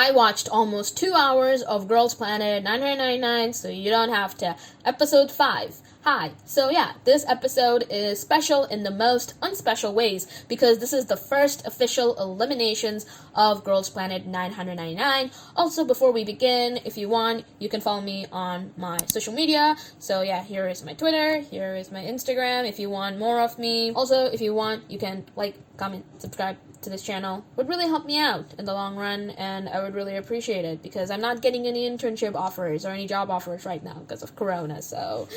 I watched almost 2 hours of Girls Planet 9999, so you don't have to. Episode 5. Hi. So yeah, this episode is special in the most unspecial ways because this is the first official eliminations of Girls Planet 999. Also, before we begin, if you want, you can follow me on my social media. So yeah, here is my Twitter, here is my Instagram if you want more of me. Also, if you want, you can like, comment, subscribe to this channel. Would really help me out in the long run, and I would really appreciate it because I'm not getting any internship offers or any job offers right now because of Corona. So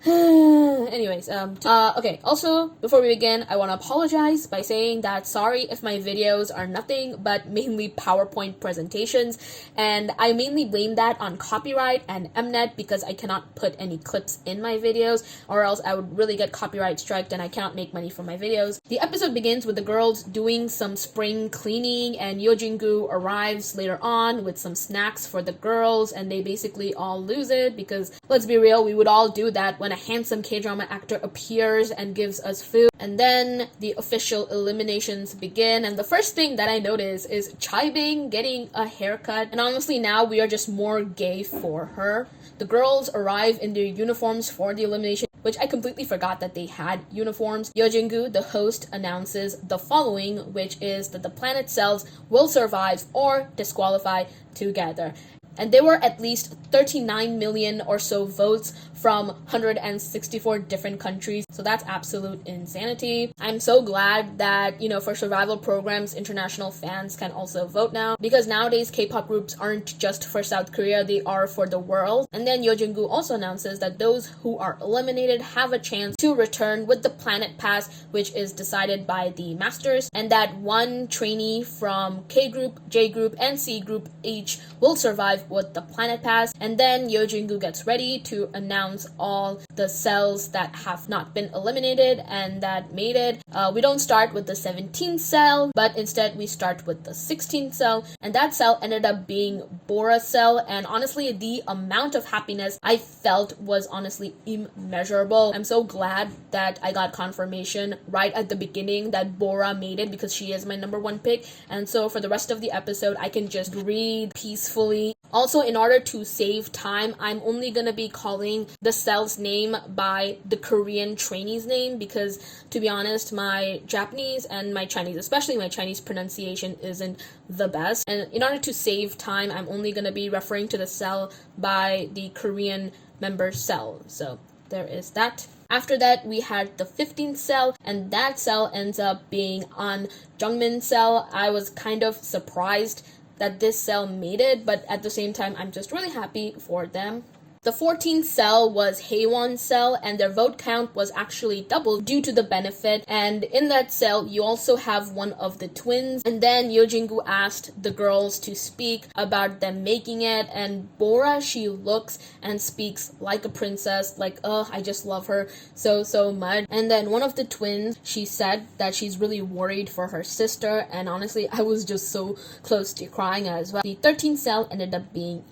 anyways, okay, also before we begin, I want to apologize by saying that sorry if my videos are nothing but mainly PowerPoint presentations, and I mainly blame that on copyright and Mnet because I cannot put any clips in my videos, or else I would really get copyright striked and I cannot make money from my videos. The episode begins with the girls doing some spring cleaning, and Yojingu arrives later on with some snacks for the girls, and they basically all lose it because, let's be real, we would all do that when a handsome K-drama actor appears and gives us food. And then the official eliminations begin, and the first thing that I notice is Chaibing getting a haircut, and honestly now we are just more gay for her. The girls arrive in their uniforms for the elimination, which I completely forgot that they had uniforms. Yojingu, the host, announces the following, which is that the planet cells will survive or disqualify together. And there were at least 39 million or so votes from 164 different countries. So that's absolute insanity. I'm so glad that, for survival programs, international fans can also vote now, because nowadays K-pop groups aren't just for South Korea, they are for the world. And then Yojingu also announces that those who are eliminated have a chance to return with the Planet Pass, which is decided by the masters, and that one trainee from K group, J group, and C group each will survive with the Planet Pass. And then Yojingu gets ready to announce all the cells that have not been eliminated and that made it. We don't start with the 17th cell, but instead we start with the 16th cell, and that cell ended up being Bora cell, and honestly the amount of happiness I felt was honestly immeasurable. I'm so glad that I got confirmation right at the beginning that Bora made it because she is my #1 pick, and so for the rest of the episode I can just breathe peacefully. Also, in order to save time, I'm only gonna be calling the cell's name by the Korean trainee's name because, to be honest, my Japanese and my Chinese, especially my Chinese pronunciation, isn't the best. And in order to save time, I'm only gonna be referring to the cell by the Korean member cell. So there is that. After that, we had the 15th cell, and that cell ends up being on Jungmin cell. I was kind of surprised that this cell made it, but at the same time, I'm just really happy for them. The 14th cell was Haewon's cell, and their vote count was actually doubled due to the benefit, and in that cell, you also have one of the twins. And then Yojingu asked the girls to speak about them making it, and Bora, she looks and speaks like a princess, like, oh, I just love her so much. And then one of the twins, she said that she's really worried for her sister, and honestly, I was just so close to crying as well. The 13th cell ended up being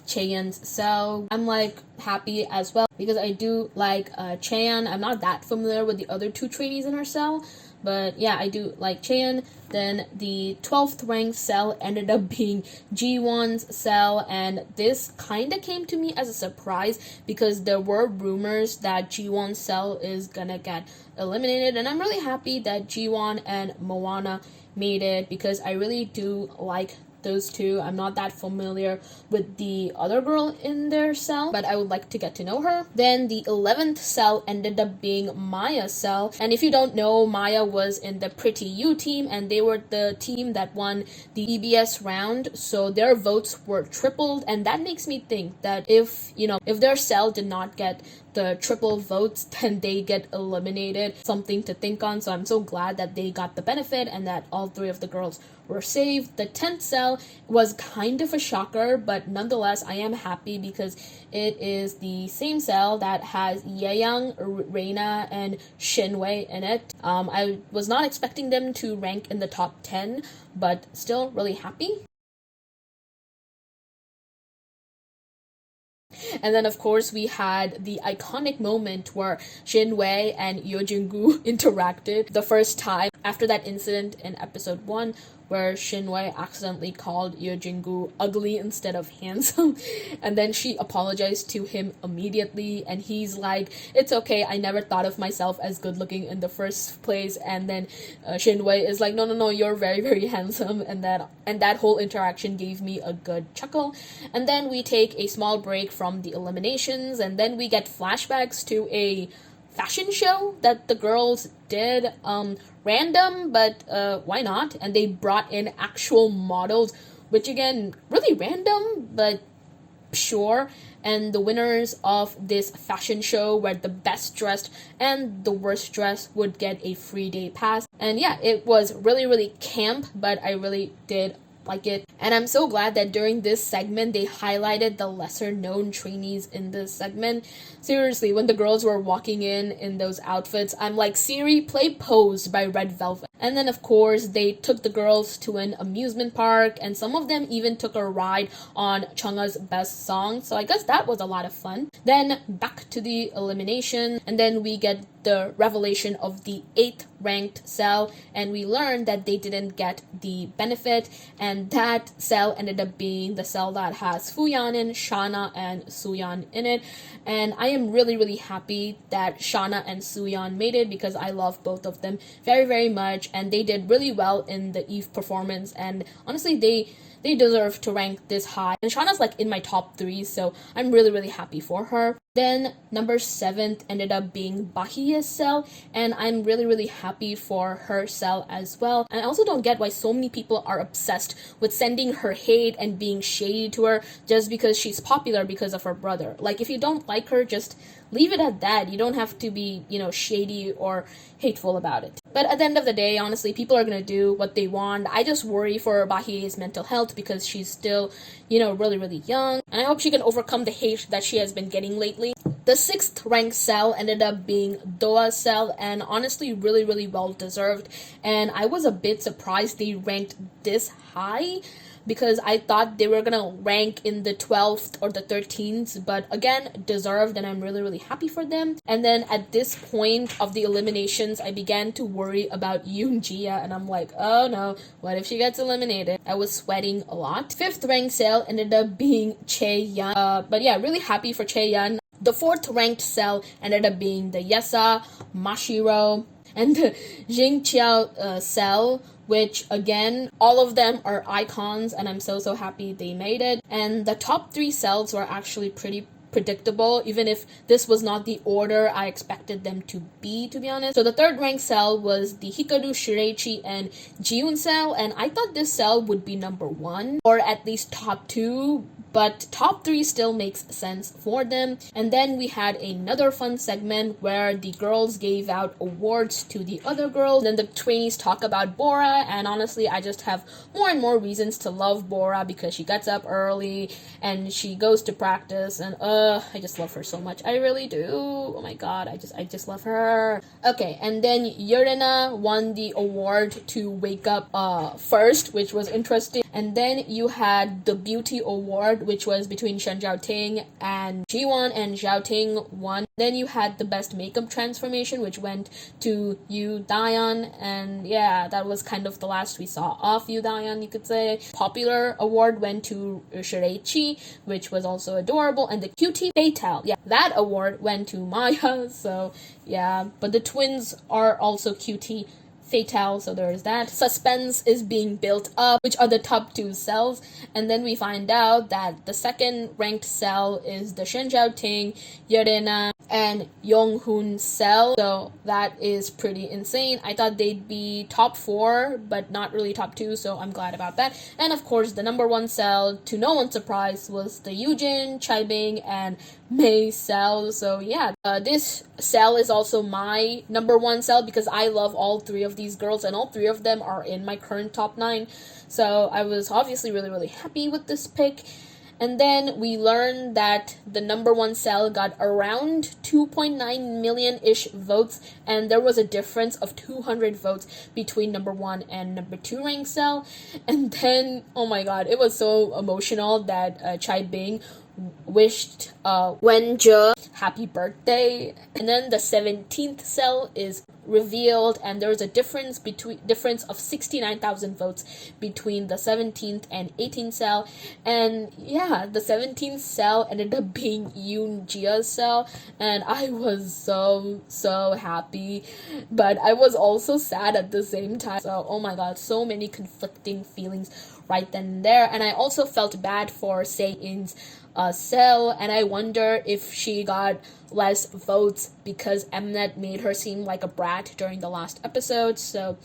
Chaeyeon's cell. I'm like happy as well because I do like Chaeyeon. I'm not that familiar with the other two trainees in her cell, but yeah, I do like Chaeyeon. Then the 12th ranked cell ended up being Jiwon's cell, and this kind of came to me as a surprise because there were rumors that Jiwon's cell is gonna get eliminated, and I'm really happy that Jiwon and Moana made it because I really do like those two. I'm not that familiar with the other girl in their cell, but I would like to get to know her. Then the 11th cell ended up being Maya's cell, and if you don't know, Maya was in the Pretty You team, and they were the team that won the EBS round, so their votes were tripled, and that makes me think that if their cell did not get the triple votes, then they get eliminated. Something to think on, so I'm so glad that they got the benefit and that all three of the girls were saved. The 10th cell was kind of a shocker, but nonetheless, I am happy because it is the same cell that has Yeyoung, Reina, and Shinwei in it. I was not expecting them to rank in the top 10, but still really happy. And then, of course, we had the iconic moment where Shinwei and Yojingu interacted the first time. after that incident in episode 1 where Shinwei accidentally called Yojingu ugly instead of handsome, and then she apologized to him immediately, and he's like, it's okay, I never thought of myself as good looking in the first place, and then Shinwei is like, no, you're very, very handsome, and that whole interaction gave me a good chuckle. And then we take a small break from the eliminations, and then we get flashbacks to a fashion show that the girls did, random, but why not? And they brought in actual models, which again, really random, but sure. And the winners of this fashion show were the best dressed and the worst dressed would get a free day pass. And yeah, it was really, really camp, but I really did like it. And I'm so glad that during this segment they highlighted the lesser known trainees in this segment. Seriously, when the girls were walking in those outfits, I'm like, Siri, play Pose by Red Velvet. And then of course they took the girls to an amusement park, and some of them even took a ride on Chungha's best song, so I guess that was a lot of fun. Then back to the elimination, and then we get the revelation of the 8th ranked cell, and we learned that they didn't get the benefit, and that cell ended up being the cell that has Fuyanin, Shana, and Suyan in it. And I am really, really happy that Shana and Suyan made it, because I love both of them very, very much, and they did really well in the Eve performance, and honestly they deserve to rank this high. And Shauna's like in my top 3, so I'm really, really happy for her. Then number 7th ended up being Bahiyyih's cell, and I'm really, really happy for her cell as well. And I also don't get why so many people are obsessed with sending her hate and being shady to her just because she's popular because of her brother. Like, if you don't like her, just leave it at that. You don't have to be, shady or hateful about it. But at the end of the day, honestly, people are gonna do what they want. I just worry for Bahiyyih's mental health because she's still, really, really young. And I hope she can overcome the hate that she has been getting lately. The 6th ranked cell ended up being Doa's cell, and honestly, really, really well deserved. And I was a bit surprised they ranked this high, because I thought they were gonna rank in the 12th or the 13th, but again, deserved, and I'm really, really happy for them. And then at this point of the eliminations, I began to worry about Yoon Jia, and I'm like, oh no, what if she gets eliminated? I was sweating a lot. 5th ranked cell ended up being Chae Yan, but yeah, really happy for Chae Yan. The 4th ranked cell ended up being the Yesa, Mashiro, and the Jingqiao cell, which again, all of them are icons, and I'm so happy they made it. And the top 3 cells were actually pretty predictable, even if this was not the order I expected them to be honest. So the 3rd ranked cell was the Hikaru, Shireichi, and Jiun cell, and I thought this cell would be number 1, or at least top 2, but top 3 still makes sense for them. And then we had another fun segment where the girls gave out awards to the other girls. Then the trainees talk about Bora, and honestly, I just have more and more reasons to love Bora because she gets up early and she goes to practice, and I just love her so much. I really do. Oh my god, I just love her. Okay, and then Yurina won the award to wake up first, which was interesting. And then you had the beauty award, which was between Shen Zhaoting and Jiwon, and Zhaoting won. Then you had the best makeup transformation, which went to Yu Dayan, and yeah, that was kind of the last we saw of Yu Dayan, you could say. Popular award went to Shireichi, which was also adorable, and the cutie Fatal, yeah, that award went to Maya, so yeah, but the twins are also cutie Fatal, so there's that. Suspense is being built up, which are the top 2 cells, and then we find out that the 2nd ranked cell is the Shen Zhaoting, Yurina, and Yonghun cell, so that is pretty insane. I thought they'd be top 4, but not really top 2, so I'm glad about that. And of course, the number 1 cell, to no one's surprise, was the Yujin, Chaibing, and Mei cell. So yeah, this cell is also my number 1 cell because I love all 3 of these girls, and all 3 of them are in my current top 9. So I was obviously really, really happy with this pick. And then we learned that the number 1 cell got around 2.9 million-ish votes, and there was a difference of 200 votes between number 1 and number 2 ranked cell. And then, oh my god, it was so emotional that Chai Bing wished Wenje happy birthday, and then the 17th cell is revealed, and there's a difference of 69,000 votes between the 17th and 18th cell. And yeah, the 17th cell ended up being Yoon Jia's cell, and I was so happy, but I was also sad at the same time. So oh my god, so many conflicting feelings right then and there. And I also felt bad for Se-in's cell, and I wonder if she got less votes because Mnet made her seem like a brat during the last episode. So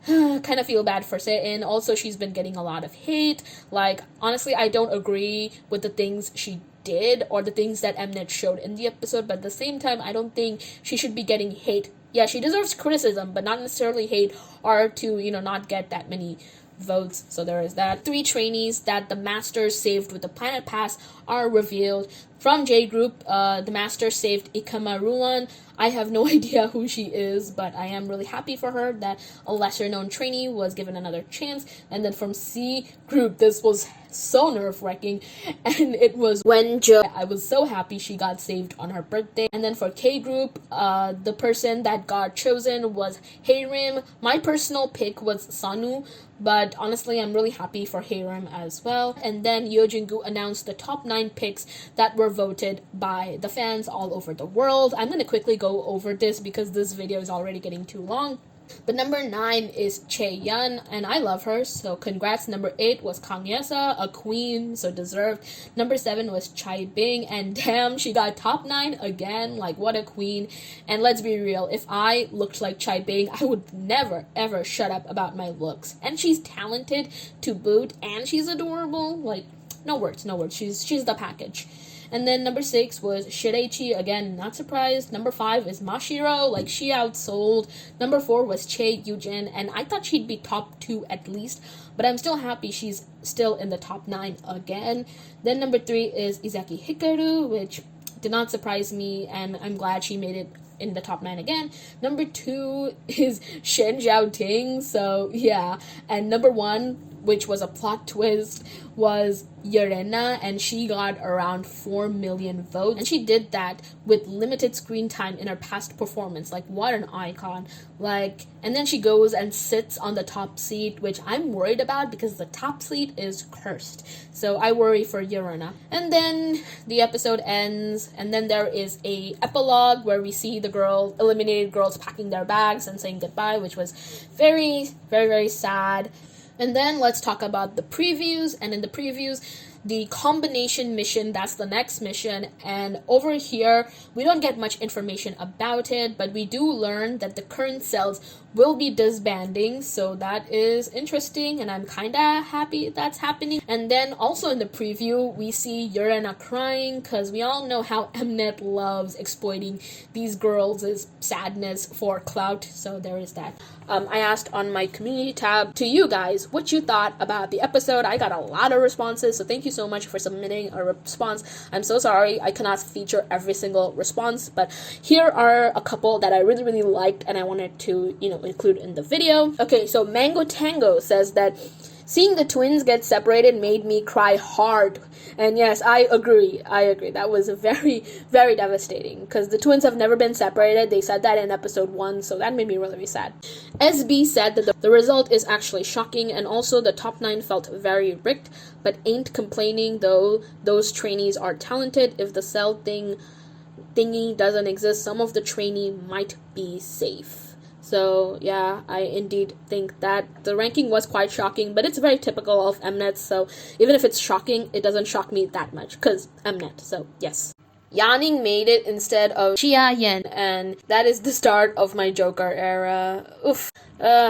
kind of feel bad for Se-in. Also, she's been getting a lot of hate. Like, honestly, I don't agree with the things she did or the things that Mnet showed in the episode, but at the same time, I don't think she should be getting hate. Yeah, she deserves criticism, but not necessarily hate, or to, not get that many votes. So there is that. 3 trainees that the Masters saved with the Planet Pass are revealed. From J Group, the Master saved Ikamaruan. I have no idea who she is, but I am really happy for her that a lesser known trainee was given another chance. And then from C Group, this was so nerve-wracking, and it was Wenje. I was so happy she got saved on her birthday. And then for K Group, the person that got chosen was Haerim. My personal pick was Sanu, but honestly, I'm really happy for Haerim as well. And then Yojingu announced the top 9 picks that were voted by the fans all over the world. I'm gonna quickly go over this because this video is already getting too long. But number 9 is Chae-yeon, and I love her, so congrats. Number 8 was Kang Yesa, a queen, so deserved. Number 7 was Chai Bing, and damn, she got top 9 again, like what a queen. And let's be real, if I looked like Chai Bing, I would never ever shut up about my looks. And she's talented to boot, and she's adorable, like no words, she's the package. And then number 6 was Shireichi, again, not surprised. Number 5 is Mashiro, like she outsold. Number 4 was Chae Yujin, and I thought she'd be top 2 at least, but I'm still happy she's still in the top 9 again. Then number 3 is Izaki Hikaru, which did not surprise me, and I'm glad she made it in the top 9 again. Number 2 is Shen Zhaoting, so yeah. And number 1, which was a plot twist, was Yurina, and she got around 4 million votes, and she did that with limited screen time in her past performance. Like, what an icon. Like, and then she goes and sits on the top seat, which I'm worried about because the top seat is cursed, so I worry for Yurina. And then the episode ends, and then there is a epilogue where we see the eliminated girls packing their bags and saying goodbye, which was very, very, very sad. And then let's talk about the previews. And in the previews, the combination mission, that's the next mission. And over here, we don't get much information about it, but we do learn that the current cells will be disbanding, so that is interesting, and I'm kinda happy that's happening. And then also in the preview, we see Yurina crying, because we all know how Mnet loves exploiting these girls' sadness for clout, so there is that. I asked on my community tab to you guys what you thought about the episode. I got a lot of responses, so thank you so much for submitting a response. I'm so sorry I cannot feature every single response, but here are a couple that I really, really liked and I wanted to, include in the video. Okay, so Mango Tango says that seeing the twins get separated made me cry hard. And yes, I agree. That was very, very devastating because the twins have never been separated. They said that in episode 1, so that made me really, really sad. SB said that the result is actually shocking, and also the top 9 felt very rigged, but ain't complaining though. Those trainees are talented. If the cell thingy doesn't exist, some of the trainee might be safe. So yeah, I indeed think that the ranking was quite shocking, but it's very typical of Mnet, so even if it's shocking, it doesn't shock me that much, because Mnet, so yes. Yaning made it instead of Chia-yen, and that is the start of my Joker era. Oof.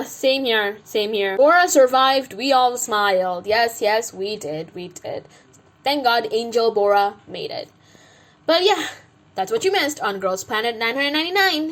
Same here. Bora survived, we all smiled. Yes, we did. Thank God Angel Bora made it. But yeah, that's what you missed on Girls Planet 999.